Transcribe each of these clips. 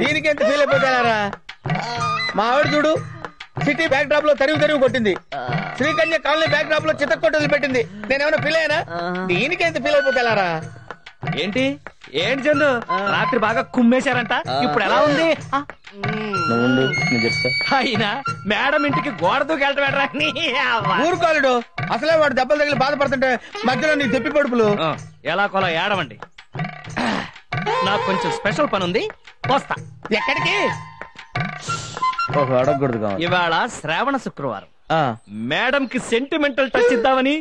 దీనికి ఎంత ఫీల్ అయిపోతారా? మా ఆవిడ చూడు, సిటీ బ్యాక్ డ్రాప్ లో తరివి కొట్టింది, శ్రీకన్య కాలనీ బ్యాక్ డ్రాప్ లో చిత్తకొట్టలు పెట్టింది. నేనేమైనా ఫీల్ అయ్యానా? దీనికి ఎంత ఫీల్ అయిపోతారా? ఏంటి ఏంటి చందు, రాత్రి బాగా కుమ్మేశారంట, ఇప్పుడు ఎలా ఉంది? అయినా మేడం ఇంటికి గోడ దూకెళ్ళటరా? ఊరుకోలేడు, అసలే వాడు దెబ్బలు తగిలి బాధపడుతుంటే మధ్యలో నీ తెప్పి పడుపులు. ఎలా కొలా ఏడవండి, నాకు కొంచెం స్పెషల్ పని ఉంది, వస్తా. ఎక్కడికి? అడగకూడదు. ఇవాళ శ్రావణ శుక్రవారం, మేడం కి సెంటిమెంటల్ టచ్ ఇద్దామని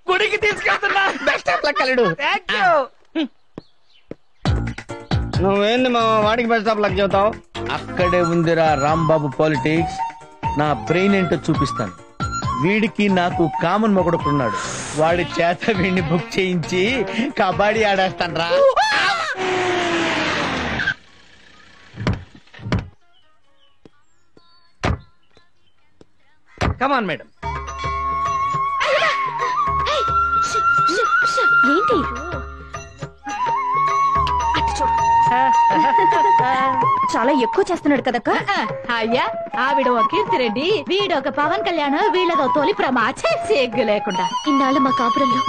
గుడికి తీసుకెళ్తున్నా. బెస్ట్ ఆఫ్ లక్ అల్లుడు. నువ్వేంది మా వాడికి బెస్ట్ ఆఫ్ లక్ చెబుతావు? అక్కడే ఉందిరా రాంబాబు పాలిటిక్స్. నా బ్రెయిన్ ఏంటో చూపిస్తాను. వీడికి నాకు కామన్ మొగడుకున్నాడు, వాడి చేత వీడిని బుక్ చేయించి కబడ్డీ ఆడేస్తాను రా. Come on madam. ఏంటి చాలా ఎక్కువ చేస్తున్నాడు కదక్క. అయ్యా ఆవిడ ఒక కీర్తిరెడ్డి, వీడొక పవన్ కళ్యాణ్, వీళ్ళదో తొలి ప్రమాచే సిగ్గు లేకుండా. ఇన్నాళ్ళు మా కాపురంలో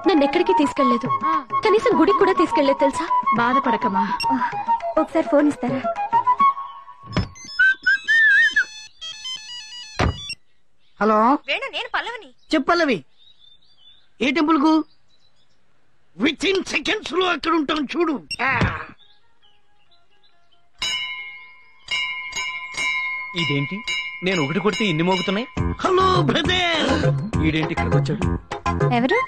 నన్ను ఎక్కడికి తీసుకెళ్లేదు, కనీసం గుడికి కూడా తీసుకెళ్లేదు తెలుసా. బాధపడకమా, ఒకసారి ఫోన్ ఇస్తారా? హలో వేణు, నేను పల్లవిని. చెప్పల్లవి, ఏ టెంపుల్ కు? విత్ ఇన్ సెకండ్స్ లో అక్కడ ఉంటాం చూడు. ఇదేంటి, నేను ఒకటి కొడితే ఇన్ని మోగుతున్నాయి? Hello brother. ఈడేంటి ఇక్కడికి వచ్చాడు? ఎవరు?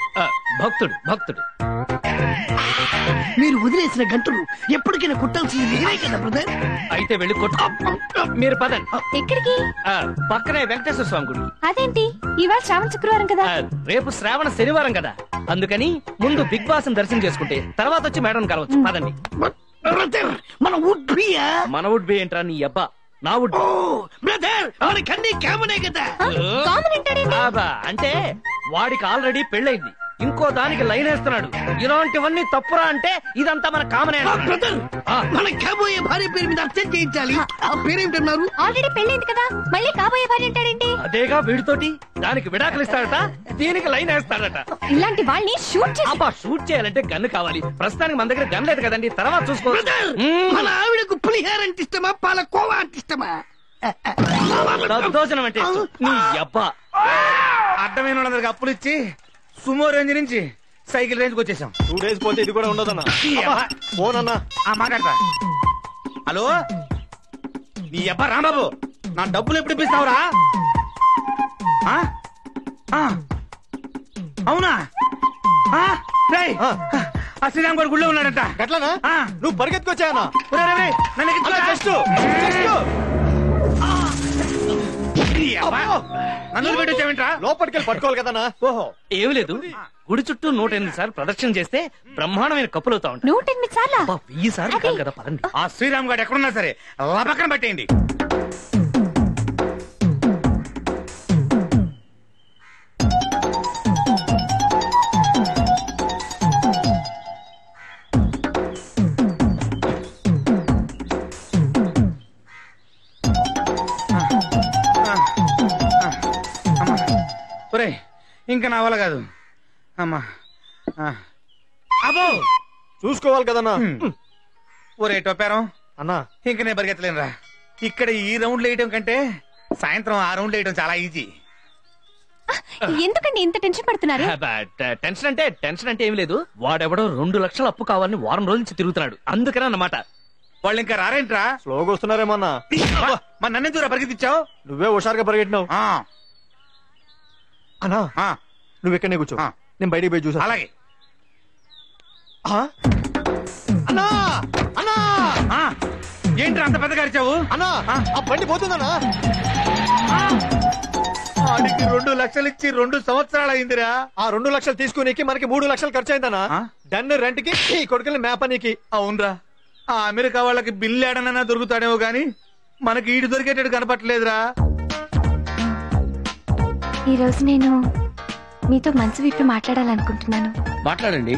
భక్తుడు భక్తుడు. మీరు వదిలేసిన గంటలు ఎప్పటికైనా కొట్టాల్సింది నేనే కదా బ్రదర్. అయితే వెళ్ళి కొట్టు. మీరు పదండి. ఎక్కడికి? పక్కనే వెంకటేశ్వర స్వామి గుడి. అదేంటి ఇవాళ శ్రావణ శుక్రవారం కదా? రేపు శ్రావణ శనివారం కదా, అందుకని ముందు బిగ్ బాస్ దర్శనం చేసుకుంటే తర్వాత వచ్చి మేడం కలవచ్చు. పదండి. మన వుడ్ బియా? మన వుడ్ బి ఏంట్రా నీ అబ్బా, నా వుడ్ బ్రదర్. అవనికన్నీ కామనే కదా. అంటే వాడికి ఆల్రెడీ పెళ్ళైంది, ఇంకో దానికి లైన్ వేస్తున్నాడు. ఇలాంటివన్నీ తప్పురా అంటే ఇదంతా మన కామనే. బ్రదర్, మన కాబోయే భార్య పేరు మీద అర్థం చేయించాలి. ఆ పేరేంటన్నారు? ఆల్రెడీ పెళ్ళైంది కదా, మళ్ళీ కాబోయే భార్య అంటాడేంటి? అదేగా వీడితోటి. దానికి విడాకులు ఇస్తాడట, దీనికి లైన్ వేస్తాడట. ఇలాంటి వాళ్ళని షూట్ షూట్ చేయాలంటే గన్ను కావాలి. ప్రస్తుతానికి మన దగ్గర గన్ లేదు కదండి, తర్వాత చూసుకోవచ్చు. మన ఆవిడకు పులిహార అంటే ఇష్టమా, పాలకోవా అంటే ఇష్టమా? దోజనం అంటే నీ అబ్బా. అడ్డమైన వాళ్ళందరికి అప్పులు ఇచ్చి సుమో రేంజ్ నుంచి సైకిల్ రేంజ్ కి వచ్చేసాం. 2 days పోతే ఇది కూడా ఉండదన్నా. ఫోన్ అన్నా మాట్లాడతా. హలో, నీ అబ్బా రాంబాబు, నా డబ్బులు ఎప్పుడు ఇప్పిస్తావురా? అవునా? శ్రీరామ్ గారు గుళ్ళో ఉన్నాడంట. ఎట్లానా? నువ్వు పరిగెత్తుకొచ్చాయన్నా? నన్ను పెట్టొచ్చావేంట్రా? లోపలికెళ్ళి పట్టుకోవాలి కదన్నా. ఓహో, ఏమి లేదు, గుడి చుట్టూ 108 సార్లు ప్రదక్షిణ చేస్తే బ్రహ్మాండమైన కప్పులు అవుతా ఉంటాయి. 108 సార్లా? 1000 సార్లు కాదు కదా. పదండి. ఆ శ్రీరామ్ గారు ఎక్కడున్నా సరే పక్కన పెట్టేయండి. ఇంకా నా వల్ల కాదు అమ్మా. అబ్బో, చూసుకోవాలి కదన్నా. ఒరే టొప్పారం అన్నా, ఇంక నేను పరిగెత్తలేనురా. ఇక్కడ ఈ రౌండ్లు వేయటం కంటే సాయంత్రం ఆ రౌండ్లు వేయటం చాలా ఈజీ. ఎందుకండి ఇంత టెన్షన్ పడుతున్నారు? టెన్షన్ అంటే ఏమి లేదు, వాడెవడో 2 లక్షల అప్పు కావాలని వారం రోజుల నుంచి తిరుగుతున్నాడు, అందుకనే అన్నమాట. వాళ్ళు ఇంకా రారేంట్రా? స్లోగా వస్తున్నారేమన్నా. మన నన్నెందుకురా పరిగెత్తిచ్చావు? నువ్వే హుషారుగా పరిగెట్టినావు. అన్నా, నువ్వు ఎక్కడనే కూర్చో, నేను బయటికి పోయి చూసా. అలాగే. అన్నా అన్నా, ఏంట్రా అంత పెద్దగా అరిచావు? అన్నా, ఆ బండి పోతుందన్నా. ఆడికి 2 లక్షలు ఇచ్చి 2 సంవత్సరాలు అయిందిరా. ఆ 2 లక్షలు తీసుకునేకి మనకి 3 లక్షలు ఖర్చు అయిందన్నా. డన్ రెంట్ కి ఈ కొడుకుల్ని మేపనీకి. అవునరా, ఆ అమెరికా వాళ్ళకి బిల్లు ఏడనన్నా దొరుకుతాడేమో గాని మనకి ఈడు దొరికేటట్టు కనపట్లేదురా. ఈ రోజు నేను మీతో మనసు విప్పి మాట్లాడాలనుకుంటున్నాను. మాట్లాడండి.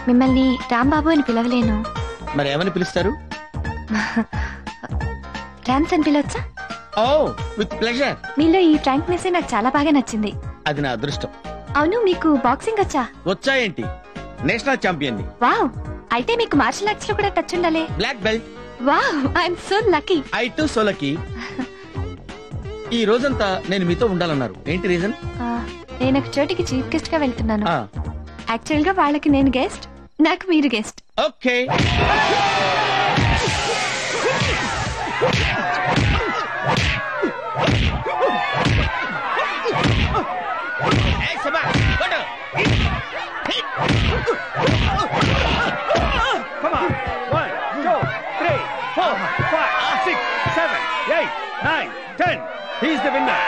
మిమ్మల్ని రాంబాబు అని పిలవలేను. మరి ఏమని పిలుస్తారు? ర్యామ్స్ అని పిలవచ్చా? ఓ విత్ ప్లెజర్. మీలో ఈ ఫ్రాంక్నెస్ నాకు చాలా బాగా నచ్చింది. అది నా అదృష్టం. అవును, మీకు బాక్సింగ్ వచ్చా? వచ్చాయేంటి, నేషనల్ ఛాంపియన్ ని. వావ్, అయితే మీకు మార్షల్ ఆర్ట్స్ లో కూడా టచ్ ఉండాలి. Black belt. Wow, I'm so lucky. I too so lucky. ఈ రోజంతా నేను మీతో ఉండాలన్నారు, ఏంటి రీజన్? నేను ఒక చోటికి చీఫ్ గెస్ట్ గా వెళ్తున్నాను. యాక్చువల్ గా వాళ్ళకి నేను గెస్ట్, నాకు మీరు guest. Okay. Come on. 1, 2, 3, 4, 5, 6, 7, 8, 9, 10. He's the winner.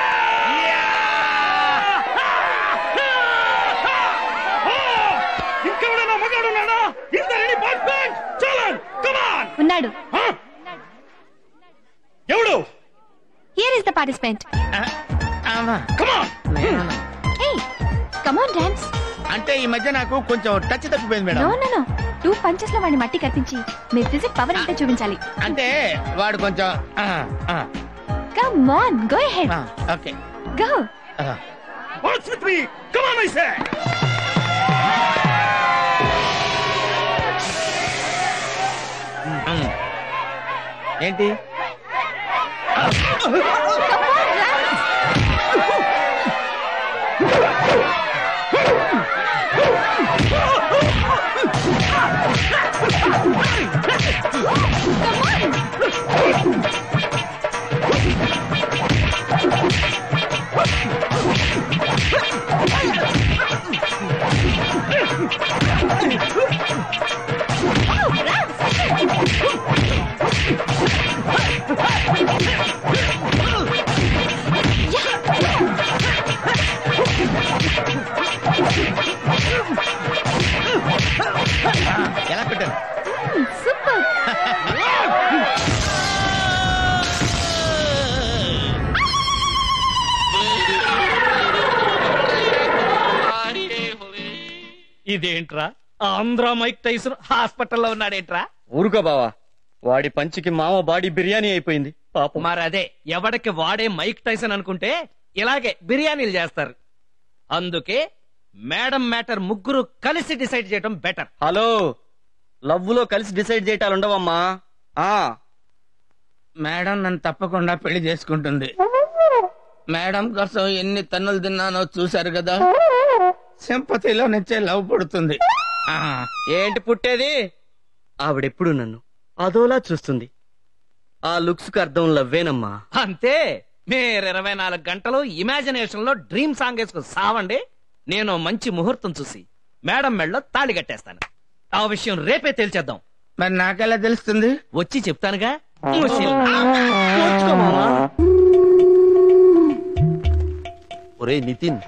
ఇంకెవడైనా మగాడున్నాడా? Is there any boyfriend? Challenge! Come on! ఉన్నాడు. ఎవడు? Here is the participant. Come on! హే, కమ్ ఆన్ డాన్స్. అంటే ఈ మధ్య నాకు కొంచెం టచ్ తప్పిపోయింది no madam. No no, 2 punches లో వాడిని మట్టి కత్తించి మీ ఫిజిక్ పవర్ అంటే చూపించాలి. అంటే వాడు కొంచెం come on, go ahead. Okay go. What's with me? Come on, I say! ఏంటి? ఎలా పెట్టాను? సూపర్. ఇదేంట్రా, ఆంధ్ర మైక్ టైసన్ హాస్పిటల్లో ఉన్నాడేంట్రా? ఊరుకో బావా, వాడి పంచికి మామ బాడీ బిర్యానీ అయిపోయింది పాపం. మరదే, ఎవడికి వాడే మైక్ టైసన్ అనుకుంటే ఇలాగే బిర్యానీలు చేస్తారు. అందుకే మేడం మ్యాటర్ ముగ్గురు కలిసి డిసైడ్ చేయడం బెటర్. హలో, లవ్ లో కలిసి డిసైడ్ చేయటాలు ఉండవమ్మా. మేడం నన్ను తప్పకుండా పెళ్లి చేసుకుంటుంది. మేడం కోసం ఎన్ని తన్నులు తిన్నానో చూశారు కదా. సింపతిలో నుంచే లవ్ పుడుతుంది. ఏంటి పుట్టేది? ఆవిడెప్పుడు నన్ను అదోలా చూస్తుంది. ఆ లుక్స్ కు అర్థం లవ్వేనమ్మా. అంతే, మీరు 24 గంటలు ఇమాజినేషన్ లో డ్రీమ్ సాంగ్ వేసుకుని సావండి. నేను మంచి ముహూర్తం చూసి మేడం మెళ్ళలో తాళి కట్టేస్తాను. ఆ విషయం రేపే తేల్చేద్దాం. మరి నాకెలా తెలుస్తుంది? వచ్చి చెప్తానుగా. ఒరే నితిన్,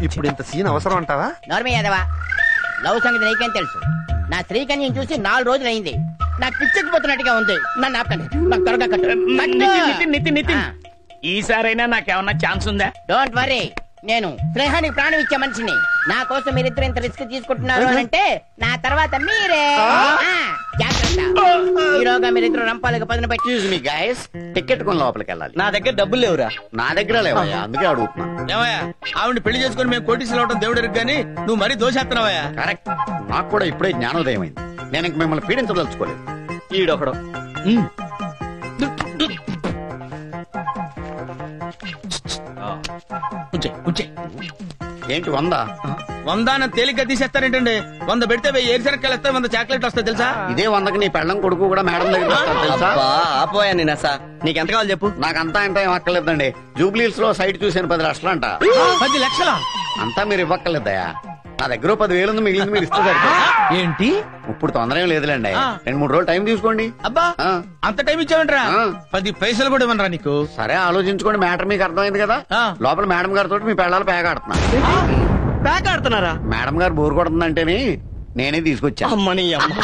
ఇప్పుడు ఇంత సీన్ అవసరం అంటావా? నోర్మి యాదవా, లవ్ సంగతి నీకేం తెలుసు? నా శ్రీకన్యం చూసి 4 రోజులు అయింది. నాకు పిచ్చెక్కిపోతున్నట్టుగా ఉంది. నన్ను ఆపకండి, నాకు త్వరగా కట్టు. ఈసారైనా నాకేమన్నా ఛాన్స్ ఉందా? డోంట్ వరీ, నేను స్నేహానికి ప్రాణం ఇచ్చే మనిషిని. నా కోసం మీరిద్దరు ఇంత రిస్క్ తీసుకుంటున్నారు అని అంటే నా తర్వాత మీరే. జాగ్రత్త, ఈరోగా మీరిద్దరు రంపాలకు పదును పెట్టి. ఎక్స్క్యూజ్ మీ గైస్, టికెట్ కొని లోపలికి వెళ్ళాలి. నా దగ్గర డబ్బులు లేవురా. నా దగ్గర లేవయ్యా, అందుకే అడుగుతున్నా. ఏమయ్యా, ఆవిడ పెళ్లి చేసుకుని మేము కోటీసులు అవడం దేవుడు కానీ నువ్వు మరీ దోషేస్తున్నావయ్యా. కరెక్ట్, నాకు కూడా ఇప్పుడే జ్ఞానోదయం అయింది. నేను ఇంక మిమ్మల్ని పీడించదలుచుకోలేదు. ఈడొకడు ఏంటి 100? 100 తేలిగ్గా తీసేస్తారేంటండి? 100 పెడితే 1000 ఏరుశనక్కాయలు వస్తాయి, 100 చాక్లెట్ వస్తాయి తెలుసా? ఇదే 100కి నీ పెళ్ళం కొడుకు కూడా మేడం దగ్గర వస్తారు తెలుసా? ఆపోయా నేనసా. నీకెంత కావాలి చెప్పు. నాకంతా ఇంత ఏం అక్కర్లేదండి. జూబ్లీస్ లో సైట్ చూసాను 10 లక్షలు అంట. 10 లక్షల? అంతా మీరు ఇవ్వక్కర్లేదయా. నా దగ్గర 10,000 ఉంది, మిగిలింది మీరు ఇస్తే సరిపోతుంది. ఏంటి ఇప్పుడు తొందర ఏం లేదులేండి, 2-3 రోజులు టైం తీసుకోండి. అబ్బా, అంత టైం ఇచ్చావంటరా? 10 పైసలు కూడా ఇవ్వనరా నీకు? సరే ఆలోచించుకోండి, మ్యాటర్ మీకు అర్థమైంది కదా. లోపల మేడం గారితో మీ పెళ్ళాలు పేగాడుతున్నా. ప్యాక్ ఆడుతున్నారా? మేడం గారు బోర్ కొడుతుందంటేనే నేనే తీసుకొచ్చా. అమ్మని అమ్మ.